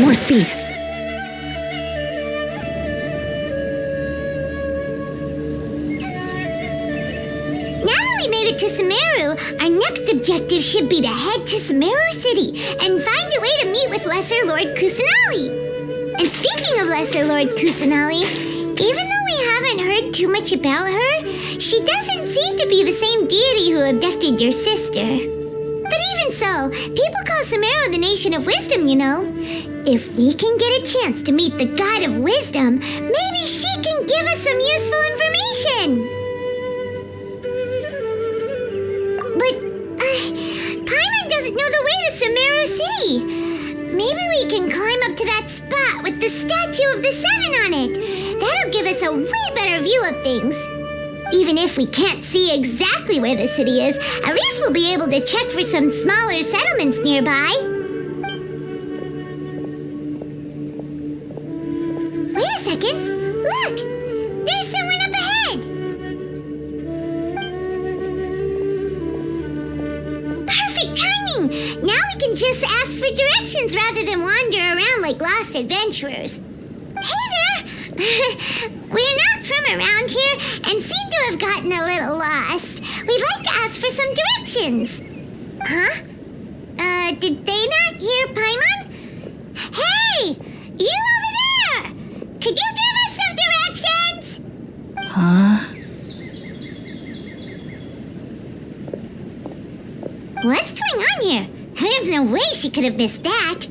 More speed. To Sumeru, our next objective should be to head to Sumeru City and find a way to meet with Lesser Lord Kusanali. And speaking of Lesser Lord Kusanali, even though we haven't heard too much about her, she doesn't seem to be the same deity who abducted your sister. But even so, people call Sumeru the Nation of Wisdom, you know. If we can get a chance to meet the God of Wisdom, maybe she can give us some useful information. Know the way to Sumeru City. Maybe we can climb up to that spot with the statue of the Seven on it. That'll give us a way better view of things. Even if we can't see exactly where the city is, at least we'll be able to check for some smaller settlements nearby. Wait a second. Look! There's someone up ahead! Now we can just ask for directions rather than wander around like lost adventurers. Hey there! We're not from around here and seem to have gotten a little lost. We'd like to ask for some directions. Huh? Did they not hear Paimon? Hey! You over there! Could you give us some directions? Huh? What's going on here? There's no way she could have missed that.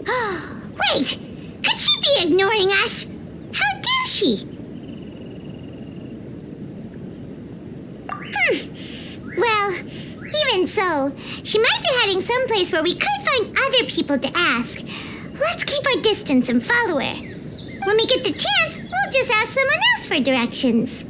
Wait! Could she be ignoring us? How dare she? Well, even so, she might be heading someplace where we could find other people to ask. Let's keep our distance and follow her. When we get the chance, we'll just ask someone else for directions.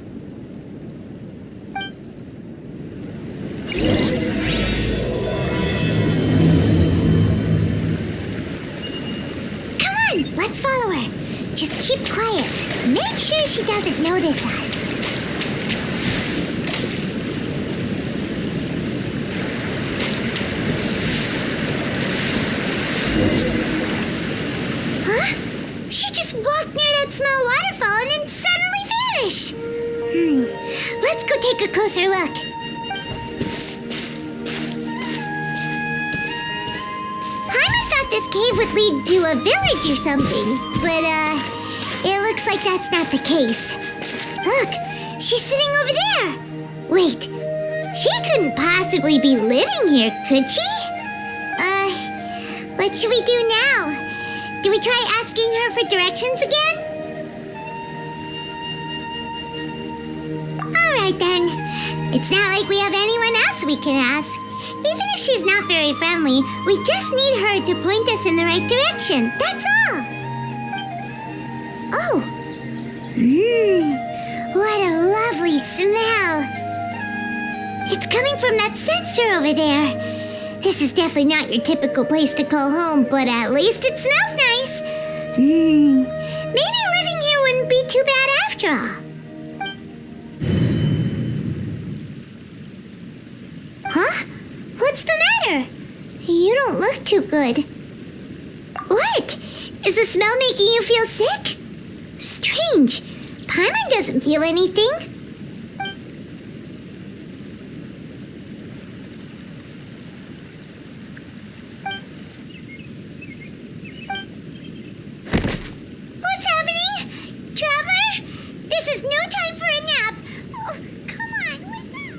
Let's follow her. Just keep quiet. Make sure she doesn't notice us. Huh? She just walked near that small waterfall and then suddenly vanished. Let's go take a closer look. This cave would lead to a village or something, but it looks like that's not the case. Look, she's sitting over there. Wait, she couldn't possibly be living here, could she? What should we do now? Do we try asking her for directions again? All right then. It's not like we have anyone else we can ask. Even if she's not very friendly, we just need her to point us in the right direction. That's all. Oh. What a lovely smell. It's coming from that sensor over there. This is definitely not your typical place to call home, but at least it smells nice. Maybe living here wouldn't be too bad after all. Huh? What's the matter? You don't look too good. What? Is the smell making you feel sick? Strange. Paimon doesn't feel anything. What's happening? Traveler? This is no time for a nap. Oh, come on, wake up.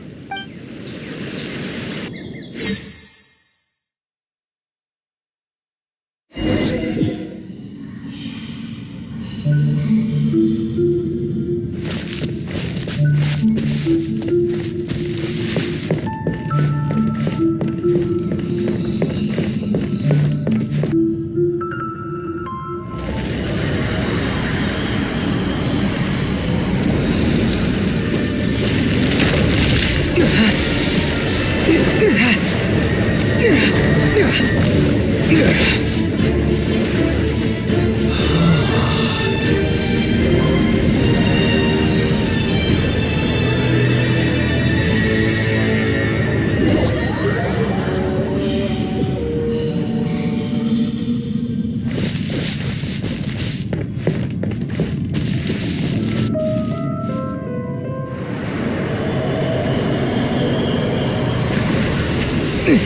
Are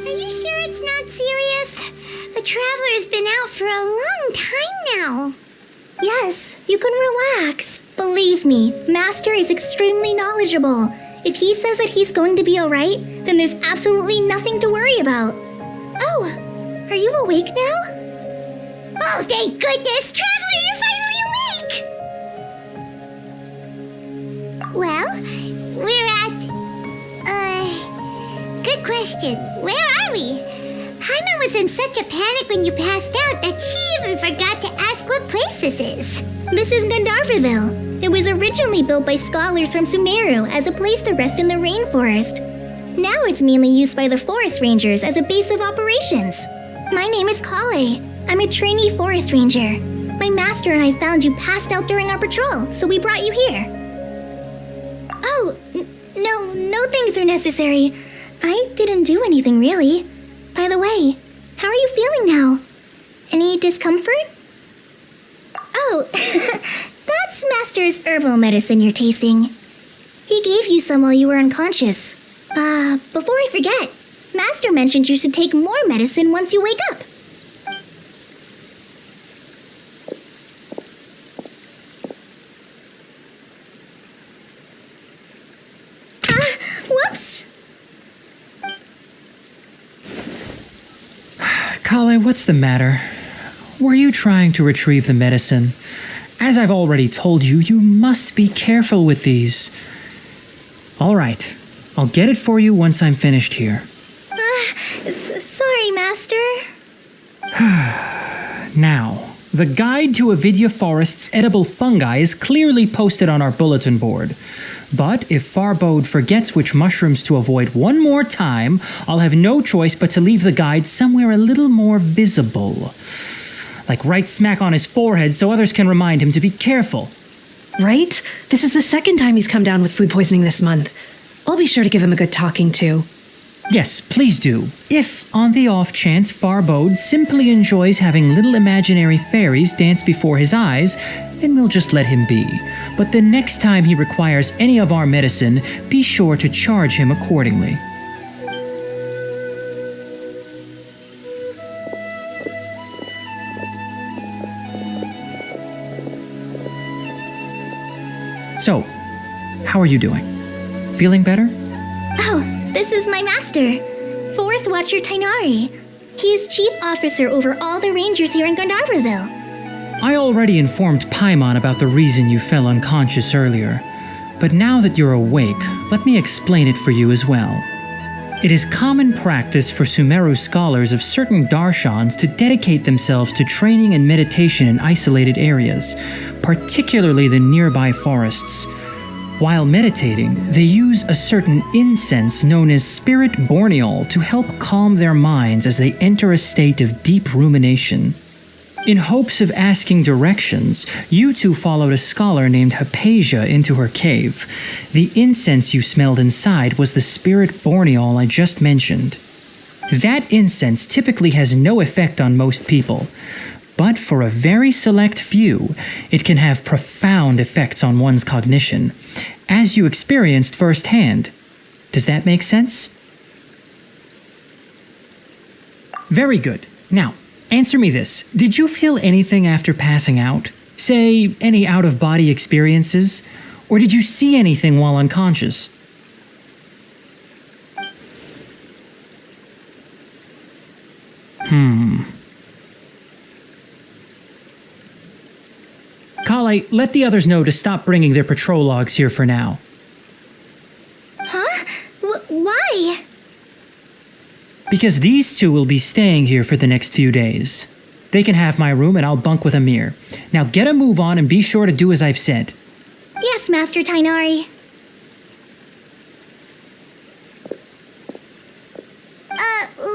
you sure it's not serious? The Traveler's been out for a long time now. Yes, you can relax. Believe me, Master is extremely knowledgeable. If he says that he's going to be alright, then there's absolutely nothing to worry about. Oh, are you awake now? Oh, thank goodness! Traveler, you're finally awake! Well, we're at... Good question. Where are we? Paimon was in such a panic when you passed out that she even forgot to ask what place this is. This is Gandharvaville. It was originally built by scholars from Sumeru as a place to rest in the rainforest. Now it's mainly used by the forest rangers as a base of operations. My name is Kale. I'm a trainee forest ranger. My master and I found you passed out during our patrol, so we brought you here. Oh, no things are necessary. I didn't do anything really. By the way, how are you feeling now? Any discomfort? Oh, that's Master's herbal medicine you're tasting. He gave you some while you were unconscious. Before I forget, Master mentioned you should take more medicine once you wake up. Whoops! Kale, what's the matter? Were you trying to retrieve the medicine? As I've already told you, you must be careful with these. All right, I'll get it for you once I'm finished here. Sorry, Master. Now, the guide to Avidya Forest's edible fungi is clearly posted on our bulletin board. But if Farbode forgets which mushrooms to avoid one more time, I'll have no choice but to leave the guide somewhere a little more visible. Like right smack on his forehead so others can remind him to be careful. Right? This is the second time he's come down with food poisoning this month. I'll be sure to give him a good talking to. Yes, please do. If, on the off chance, Farbode simply enjoys having little imaginary fairies dance before his eyes, then we'll just let him be. But the next time he requires any of our medicine, be sure to charge him accordingly. So, how are you doing? Feeling better? Oh, this is my master, Forest Watcher Tainari. He is chief officer over all the rangers here in Gandharvaville. I already informed Paimon about the reason you fell unconscious earlier, but now that you're awake, let me explain it for you as well. It is common practice for Sumeru scholars of certain darshans to dedicate themselves to training and meditation in isolated areas, particularly the nearby forests. While meditating, they use a certain incense known as spirit borneol to help calm their minds as they enter a state of deep rumination. In hopes of asking directions, you two followed a scholar named Hypatia into her cave. The incense you smelled inside was the spirit borneol I just mentioned. That incense typically has no effect on most people, but for a very select few, it can have profound effects on one's cognition, as you experienced firsthand. Does that make sense? Very good. Now, answer me this. Did you feel anything after passing out? Say, any out-of-body experiences? Or did you see anything while unconscious? Kale, let the others know to stop bringing their patrol logs here for now. Huh? Why? Because these two will be staying here for the next few days. They can have my room and I'll bunk with Amir. Now get a move on and be sure to do as I've said. Yes, Master Tainari.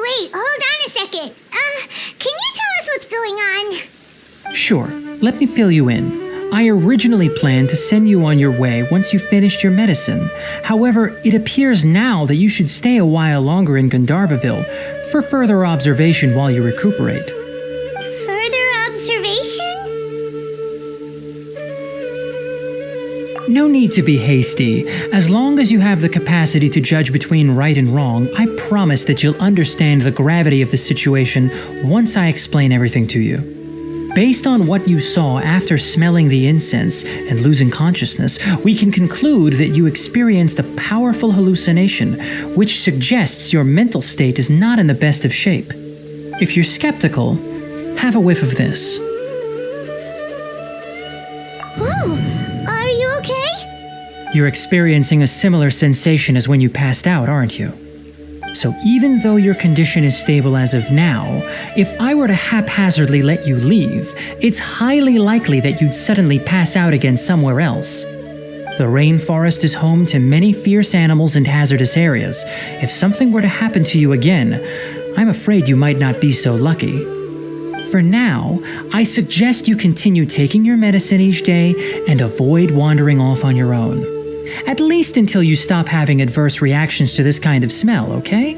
Wait, hold on a second. Can you tell us what's going going on. Sure, let me fill you in. I originally planned to send you on your way once you finished your medicine. However, it appears now that you should stay a while longer in Gandharvaville for further observation while you recuperate. Further observation? No need to be hasty. As long as you have the capacity to judge between right and wrong, I promise that you'll understand the gravity of the situation once I explain everything to you. Based on what you saw after smelling the incense and losing consciousness, we can conclude that you experienced a powerful hallucination, which suggests your mental state is not in the best of shape. If you're skeptical, have a whiff of this. Ooh, are you okay? You're experiencing a similar sensation as when you passed out, aren't you? So even though your condition is stable as of now, if I were to haphazardly let you leave, it's highly likely that you'd suddenly pass out again somewhere else. The rainforest is home to many fierce animals and hazardous areas. If something were to happen to you again, I'm afraid you might not be so lucky. For now, I suggest you continue taking your medicine each day and avoid wandering off on your own. At least until you stop having adverse reactions to this kind of smell, okay?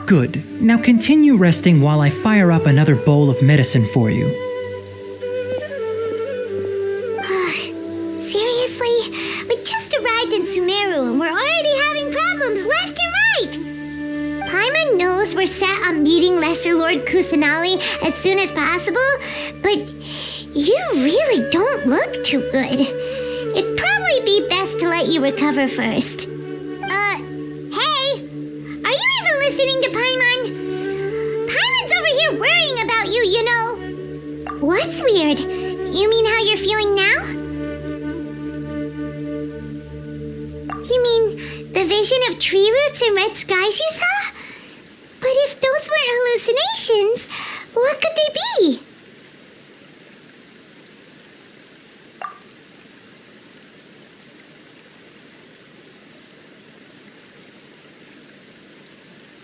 Good. Now continue resting while I fire up another bowl of medicine for you. Seriously? We just arrived in Sumeru and we're already having problems left and right! Paimon knows we're set on meeting Lesser Lord Kusanali as soon as possible, but you really don't look too good. It'd probably be best to let you recover first. Hey! Are you even listening to Paimon? Paimon's over here worrying about you, you know. What's weird? You mean how you're feeling now? You mean the vision of tree roots and red skies you saw? But if those weren't hallucinations, what could they be?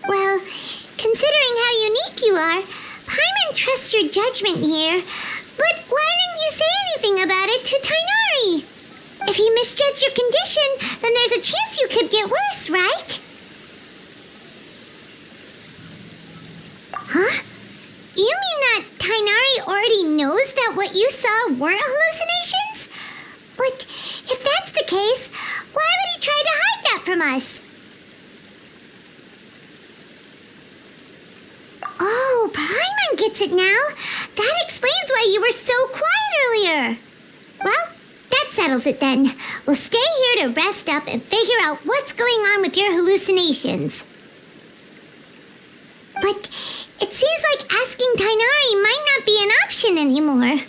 Well, considering how unique you are, Paimon trusts your judgment here. But why didn't you say anything about it to Tainari? If he misjudged your condition, then there's a chance you could get worse, right? Huh? You mean that Tainari already knows that what you saw weren't hallucinations? But if that's the case, why would he try to hide that from us? Oh, Paimon gets it now. That explains why you were so quiet earlier. Well, that settles it then. We'll stay here to rest up and figure out what's going on with your hallucinations. But it seems like asking Tainari might not be an option anymore.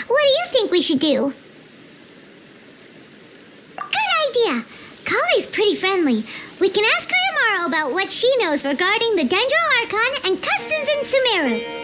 What do you think we should do? Good idea. Kali's pretty friendly. We can ask her tomorrow about what she knows regarding the Dendro Archon and customs in Sumeru.